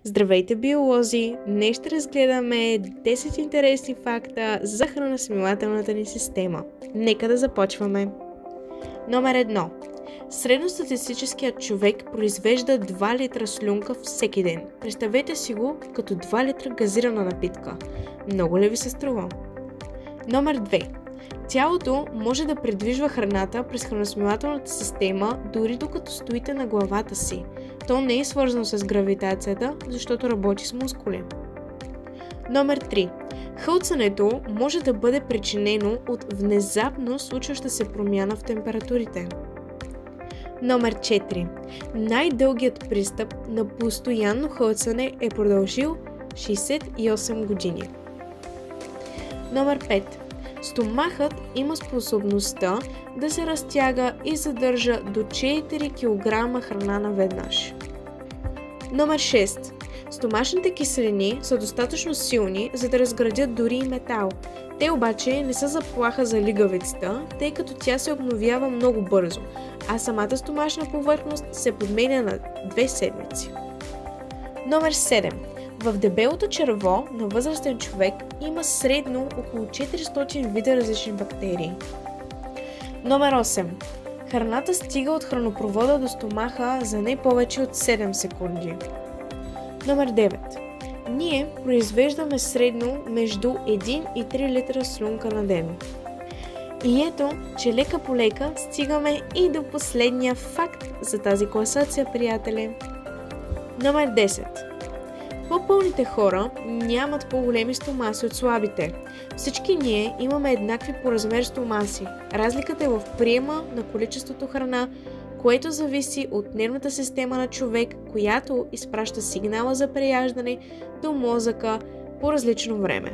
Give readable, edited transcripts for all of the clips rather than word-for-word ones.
Здравейте, биолози! Днес ще разгледаме 10 интересни факта за храносмилателната ни система. Нека да започваме. Номер 1. Средностатистическият човек произвежда 2 литра слюнка всеки ден. Представете си го като 2 литра газирана напитка. Много ли ви се струва? Номер 2. Тялото може да придвижва храната през храносмилателната система дори докато стоите на главата си. То не е свързано с гравитацията, защото работи с мускули. Номер 3. Хълцането може да бъде причинено от внезапно случваща се промяна в температурите. Номер 4. Най-дългият пристъп на постоянно хълцане е продължил 68 години. Номер 5. Стомахът има способността да се разтяга и задържа до 4 кг храна наведнъж. Номер 6. Стомашните киселини са достатъчно силни, за да разградят дори и метал. Те обаче не са заплаха за лигавицата, тъй като тя се обновява много бързо, а самата стомашна повърхност се подменя на 2 седмици. Номер 7. В дебелото черво на възрастен човек има средно около 400 вида различни бактерии. Номер 8. Храната стига от хранопровода до стомаха за не повече от 7 секунди. Номер 9. Ние произвеждаме средно между 1 и 3 литра слюнка на ден. И ето, че лека по лека стигаме и до последния факт за тази класация, приятели. Номер 10. По-пълните хора нямат по-големи стомаси от слабите. Всички ние имаме еднакви по размер стомаси. Разликата е в приема на количеството храна, което зависи от нервната система на човек, която изпраща сигнала за преяждане до мозъка по различно време.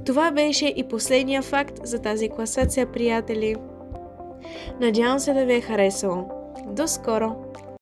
Това беше и последния факт за тази класация, приятели. Надявам се да ви е харесало. До скоро!